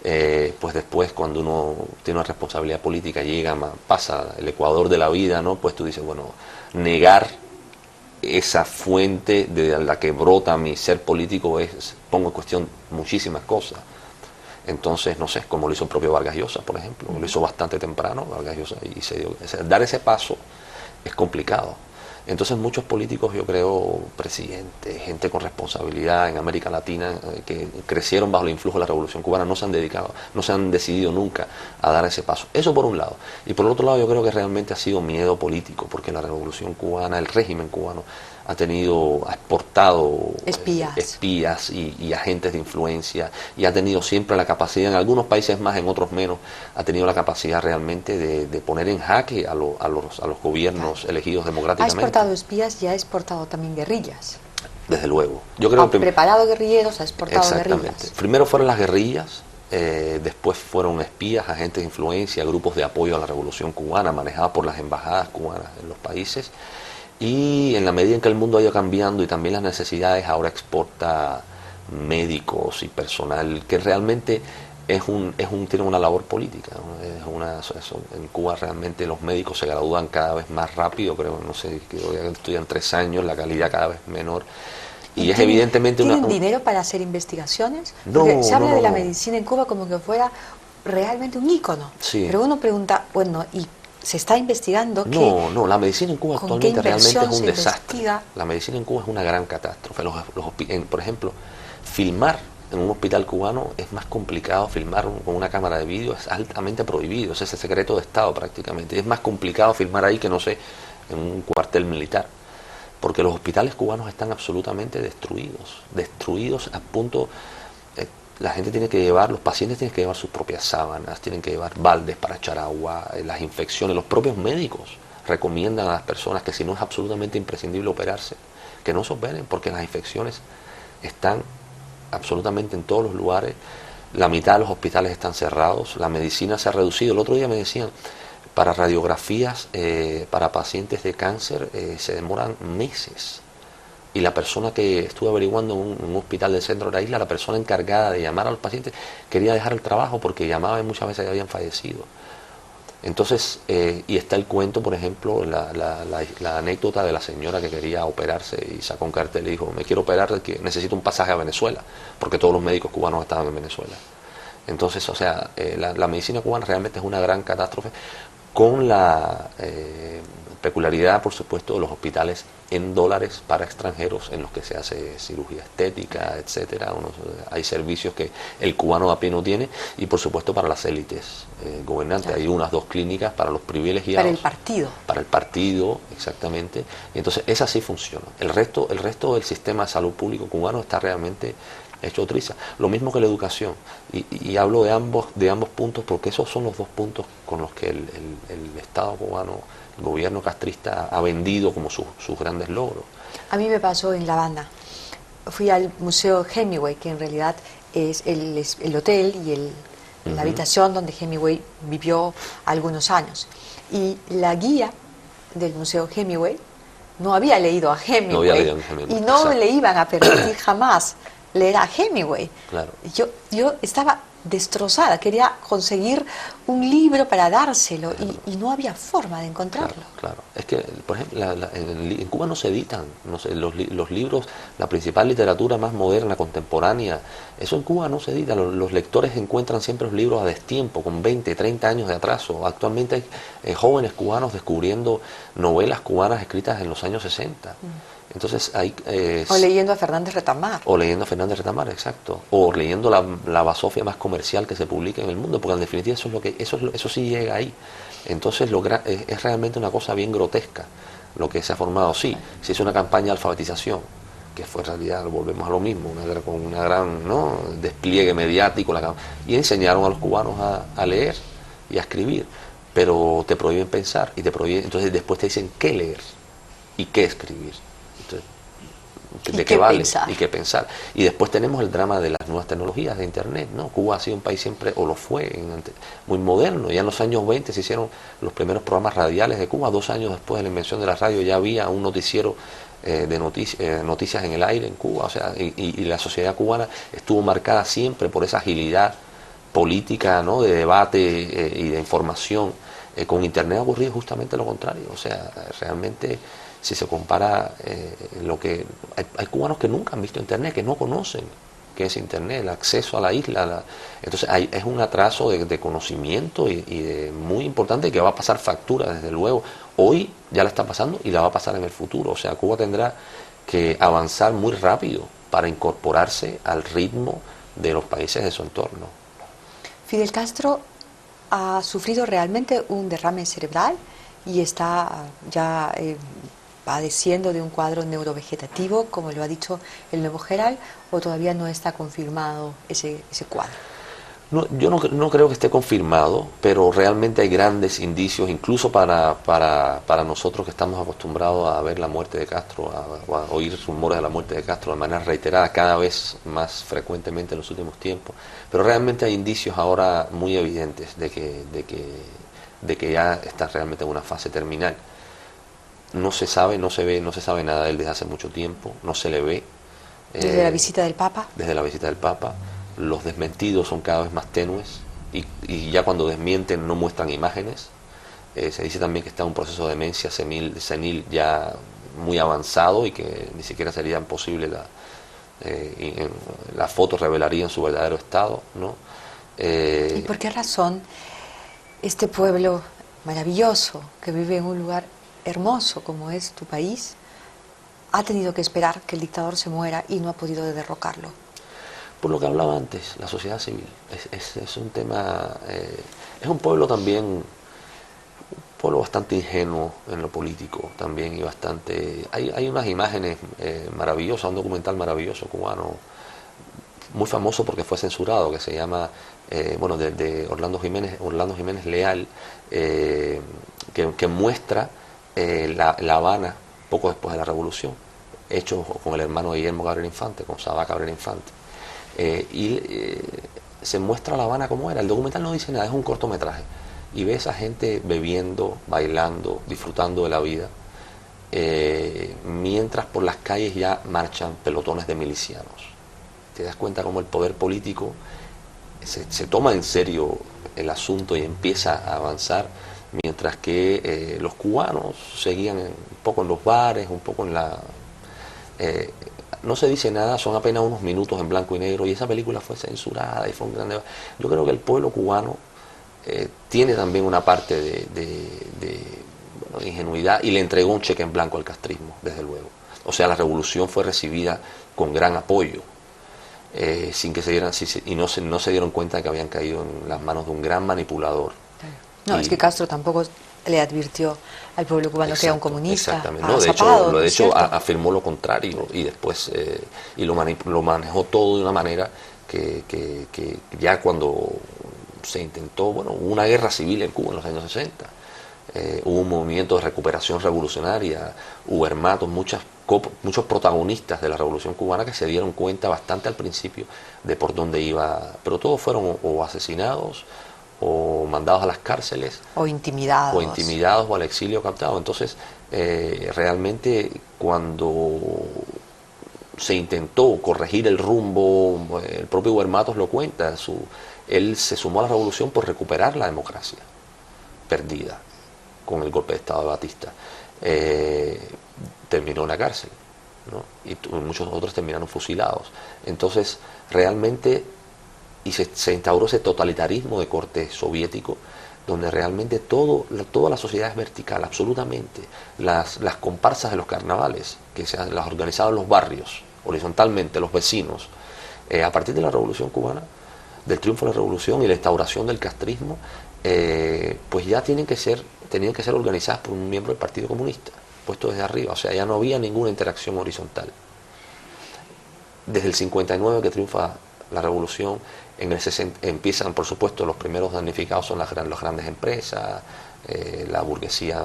pues después cuando uno tiene una responsabilidad política, llega, pasa el ecuador de la vida, ¿no? Pues tú dices, bueno, negar esa fuente de la que brota mi ser político pongo en cuestión muchísimas cosas. Entonces, no sé, como lo hizo el propio Vargas Llosa, por ejemplo, lo hizo bastante temprano Vargas Llosa y dar ese paso es complicado. Entonces muchos políticos, yo creo, presidentes, gente con responsabilidad en América Latina, que crecieron bajo el influjo de la Revolución Cubana, no se han dedicado, no se han decidido nunca a dar ese paso. Eso por un lado. Y por el otro lado yo creo que realmente ha sido miedo político, porque la Revolución Cubana, el régimen cubano, ha exportado espías y agentes de influencia, y ha tenido siempre la capacidad, en algunos países más, en otros menos, ha tenido la capacidad realmente de poner en jaque a los gobiernos elegidos democráticamente. Ha exportado espías y ha exportado también guerrillas. Desde luego. Yo creo ha preparado guerrilleros, ha exportado guerrillas. Primero fueron las guerrillas, después fueron espías, agentes de influencia, grupos de apoyo a la Revolución Cubana, manejadas por las embajadas cubanas en los países. Y en la medida en que el mundo ha ido cambiando y también las necesidades, ahora exporta médicos y personal que realmente tiene una labor política, ¿no? En Cuba realmente los médicos se gradúan cada vez más rápido, creo, no sé, que estudian 3 años, la calidad cada vez menor. Y es evidentemente ¿Tienen dinero para hacer investigaciones? Porque se habla de la medicina en Cuba como que fuera realmente un ícono. Sí. Pero uno pregunta, bueno, ¿y se está investigando? No, la medicina en Cuba actualmente realmente es un desastre. La medicina en Cuba es una gran catástrofe. Por ejemplo, filmar en un hospital cubano es más complicado. Filmar con una cámara de vídeo es altamente prohibido, es ese secreto de Estado prácticamente. Es más complicado filmar ahí que, no sé, en un cuartel militar, porque los hospitales cubanos están absolutamente destruidos a punto. La gente tiene que llevar, los pacientes tienen que llevar sus propias sábanas, tienen que llevar baldes para echar agua, las infecciones. Los propios médicos recomiendan a las personas que si no es absolutamente imprescindible operarse, que no se operen, porque las infecciones están absolutamente en todos los lugares. La mitad de los hospitales están cerrados, la medicina se ha reducido. El otro día me decían, para radiografías, para pacientes de cáncer, se demoran meses. Y la persona que estuve averiguando en un hospital del centro de la isla, la persona encargada de llamar a los pacientes, quería dejar el trabajo porque llamaba y muchas veces ya habían fallecido. Entonces, y está el cuento, por ejemplo, la anécdota de la señora que quería operarse y sacó un cartel y dijo, me quiero operar, que necesito un pasaje a Venezuela, porque todos los médicos cubanos estaban en Venezuela. Entonces, o sea, la medicina cubana realmente es una gran catástrofe, con la peculiaridad, por supuesto, de los hospitales en dólares para extranjeros en los que se hace cirugía estética, etcétera. Hay servicios que el cubano de a pie no tiene, y por supuesto para las élites gobernantes. Claro. Hay 1 o 2 clínicas para los privilegiados. Para el partido. Para el partido, exactamente. Y entonces esa sí funciona. El resto del sistema de salud público cubano está realmente hecho triza. Lo mismo que la educación. Y hablo de ambos puntos, porque esos son los 2 puntos con los que el Estado cubano, el gobierno castrista, ha vendido como sus grandes logros. A mí me pasó en La Habana. Fui al Museo Hemingway, que en realidad es el hotel y la habitación donde Hemingway vivió algunos años. Y la guía del Museo Hemingway no había leído a Hemingway, y no Exacto. le iban a permitir jamás leer a Hemingway. Claro. Yo estaba destrozada, quería conseguir un libro para dárselo, claro. y no había forma de encontrarlo. Claro. Es que, por ejemplo, en Cuba no se editan, los libros, la principal literatura más moderna, contemporánea, eso en Cuba no se edita. Los lectores encuentran siempre los libros a destiempo, con 20, 30 años de atraso. Actualmente hay jóvenes cubanos descubriendo novelas cubanas escritas en los años 60. Entonces hay, o leyendo a Fernández Retamar. O leyendo a Fernández Retamar, exacto. O leyendo la basofia más comercial que se publica en el mundo, porque en definitiva eso sí llega ahí. Entonces es realmente una cosa bien grotesca lo que se ha formado. Sí, se hizo una campaña de alfabetización, que fue en realidad, volvemos a lo mismo, con una gran despliegue mediático, y enseñaron a los cubanos a leer y a escribir, pero te prohíben pensar, entonces después te dicen qué leer y qué escribir. De qué vale y qué pensar. Y después tenemos el drama de las nuevas tecnologías de internet, ¿no? Cuba ha sido un país siempre, o lo fue, muy moderno. Ya en los años 20 se hicieron los primeros programas radiales de Cuba. 2 años después de la invención de la radio ya había un noticiero de noticias en el aire en Cuba. O sea, y la sociedad cubana estuvo marcada siempre por esa agilidad política, ¿no?, de debate y de información. Con Internet ha ocurrido justamente lo contrario. O sea, realmente, si se compara hay cubanos que nunca han visto Internet, que no conocen qué es Internet, el acceso a la isla. Entonces es un atraso de conocimiento y de muy importante, que va a pasar factura, desde luego. Hoy ya la está pasando y la va a pasar en el futuro. O sea, Cuba tendrá que avanzar muy rápido para incorporarse al ritmo de los países de su entorno. Fidel Castro ha sufrido realmente un derrame cerebral y está ya padeciendo de un cuadro neurovegetativo, como lo ha dicho el nuevo Herald, o todavía no está confirmado ese cuadro. No, yo no creo que esté confirmado, pero realmente hay grandes indicios, incluso para nosotros que estamos acostumbrados a ver la muerte de Castro, a oír rumores de la muerte de Castro de manera reiterada, cada vez más frecuentemente en los últimos tiempos. Pero realmente hay indicios ahora muy evidentes de que ya está realmente en una fase terminal. No se sabe, no se ve, no se sabe nada de él desde hace mucho tiempo, no se le ve. ¿Desde la visita del Papa? Desde la visita del Papa. Los desmentidos son cada vez más tenues y ya cuando desmienten no muestran imágenes. Se dice también que está en un proceso de demencia senil ya muy avanzado y que ni siquiera sería posible la foto revelaría en su verdadero estado, ¿no? ¿Y por qué razón este pueblo maravilloso que vive en un lugar hermoso como es tu país ha tenido que esperar que el dictador se muera y no ha podido derrocarlo? Por lo que hablaba antes, la sociedad civil es un tema, es un pueblo también, un pueblo bastante ingenuo en lo político también, y bastante, hay unas imágenes maravillosas, un documental maravilloso cubano, muy famoso porque fue censurado, que se llama, de Orlando Jiménez Leal, que muestra La Habana poco después de la revolución, hecho con el hermano Guillermo Cabrera Infante, con Sabá Cabrera Infante. Se muestra La Habana como era. El documental no dice nada, es un cortometraje. Y ves a gente bebiendo, bailando, disfrutando de la vida, mientras por las calles ya marchan pelotones de milicianos. Te das cuenta cómo el poder político se toma en serio el asunto y empieza a avanzar, mientras que los cubanos seguían un poco en los bares, un poco en la... no se dice nada, son apenas unos minutos en blanco y negro, y esa película fue censurada y fue un gran debate. Yo creo que el pueblo cubano tiene también una parte de ingenuidad, y le entregó un cheque en blanco al castrismo, desde luego. O sea, la revolución fue recibida con gran apoyo, sin que se dieran, y no se dieron cuenta de que habían caído en las manos de un gran manipulador. No, es que Castro tampoco le advirtió al pueblo cubano que era un comunista. Exactamente. No, de hecho afirmó lo contrario, y después lo manejó todo de una manera que ya cuando se intentó, hubo una guerra civil en Cuba en los años 60, hubo un movimiento de recuperación revolucionaria, hubo hermanos, muchos protagonistas de la revolución cubana que se dieron cuenta bastante al principio de por dónde iba, pero todos fueron o asesinados, o mandados a las cárceles, o intimidados o al exilio captado. Entonces realmente cuando se intentó corregir el rumbo, el propio Huermatos lo cuenta, él se sumó a la revolución por recuperar la democracia perdida con el golpe de Estado de Batista. Terminó en la cárcel, ¿no? Y muchos otros terminaron fusilados. Entonces realmente se instauró ese totalitarismo de corte soviético, donde realmente toda la sociedad es vertical, absolutamente. Las comparsas de los carnavales, que las organizaban los barrios, horizontalmente, los vecinos, a partir de la Revolución Cubana, del triunfo de la Revolución y la instauración del castrismo, pues ya tenían que ser organizadas por un miembro del Partido Comunista, puesto desde arriba. O sea, ya no había ninguna interacción horizontal. Desde el 59 que triunfa la revolución, en el 60 empiezan, por supuesto, los primeros damnificados son las grandes empresas, la burguesía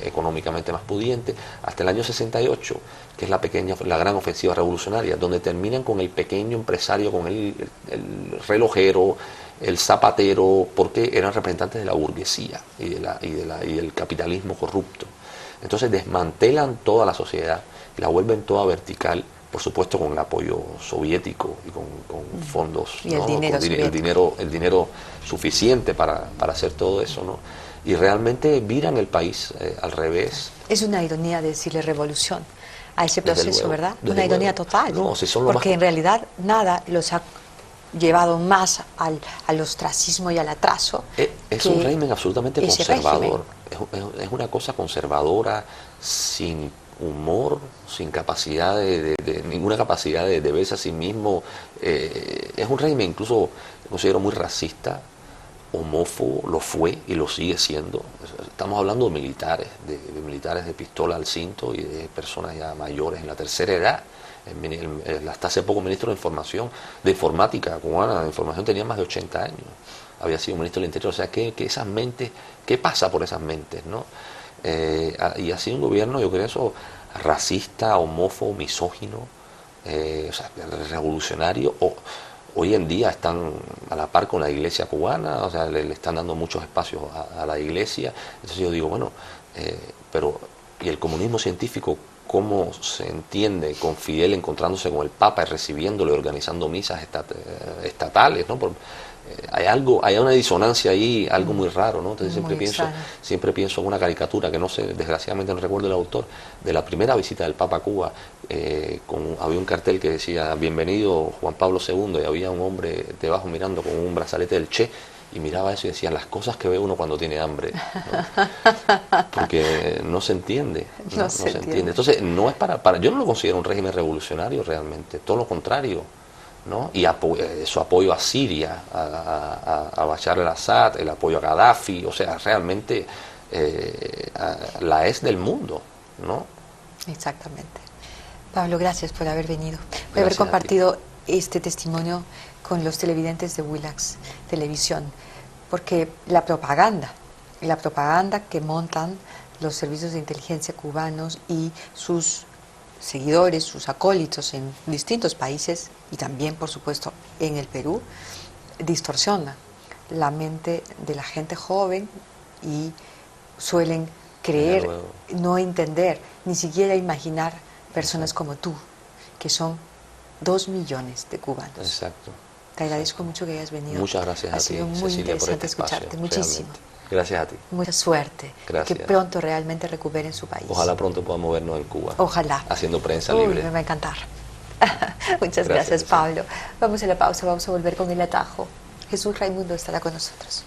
económicamente más pudiente, hasta el año 68, que es la gran ofensiva revolucionaria, donde terminan con el pequeño empresario, con el relojero, el zapatero, porque eran representantes de la burguesía y del capitalismo corrupto. Entonces desmantelan toda la sociedad, la vuelven toda vertical, por supuesto con el apoyo soviético y con fondos, y el ¿no? dinero Con el dinero suficiente para hacer todo eso, ¿no? Y realmente viran el país al revés. Es una ironía decirle revolución a ese proceso, ¿verdad? Una ironía total. No, si son porque en realidad nada los ha llevado más al ostracismo y al atraso. Es un régimen absolutamente conservador. Es una cosa conservadora, sin humor, sin capacidad ninguna capacidad de verse a sí mismo. Es un régimen incluso, considero, muy racista, homófobo, lo fue y lo sigue siendo. Estamos hablando de militares, de militares de pistola al cinto y de personas ya mayores en la tercera edad. Hasta hace poco ministro de Informática cubana, de Información, tenía más de 80 años. Había sido ministro del Interior. O sea, que esas mentes, ¿qué pasa por esas mentes, no? Y ha sido un gobierno, yo creo, eso, racista, homófobo, misógino, o sea, revolucionario. Hoy en día están a la par con la iglesia cubana, o sea, le están dando muchos espacios a la iglesia. Entonces yo digo, bueno, pero ¿y el comunismo científico cómo se entiende con Fidel encontrándose con el Papa y recibiéndolo y organizando misas estatales, ¿no? Hay una disonancia ahí, algo muy raro, ¿no? Entonces siempre pienso en una caricatura que no sé, desgraciadamente no recuerdo el autor, de la primera visita del Papa a Cuba. Había un cartel que decía bienvenido Juan Pablo II y había un hombre debajo mirando con un brazalete del Che y miraba eso y decía las cosas que ve uno cuando tiene hambre, ¿no? Porque no se entiende, no se entiende. Entonces no es yo no lo considero un régimen revolucionario realmente, todo lo contrario, ¿no? Y su apoyo a Siria, a Bashar al-Assad, el apoyo a Gaddafi, o sea, realmente la es del mundo, ¿no? Exactamente. Pablo, gracias por haber venido, por haber compartido este testimonio con los televidentes de Willax Televisión, porque la propaganda que montan los servicios de inteligencia cubanos y sus seguidores, sus acólitos en distintos países y también, por supuesto, en el Perú, distorsiona la mente de la gente joven y suelen creer, no entender, ni siquiera imaginar personas como tú, que son 2 millones de cubanos. Exacto. Te agradezco mucho que hayas venido. Muchas gracias a ti, Ha sido muy interesante escucharte, muchísimo. Gracias a ti. Mucha suerte. Gracias. Que pronto realmente recuperen su país. Ojalá pronto podamos vernos en Cuba. Ojalá. Haciendo prensa libre. Me va a encantar. Muchas gracias, Pablo. Vamos a la pausa, vamos a volver con el atajo. Jesús Raimundo estará con nosotros.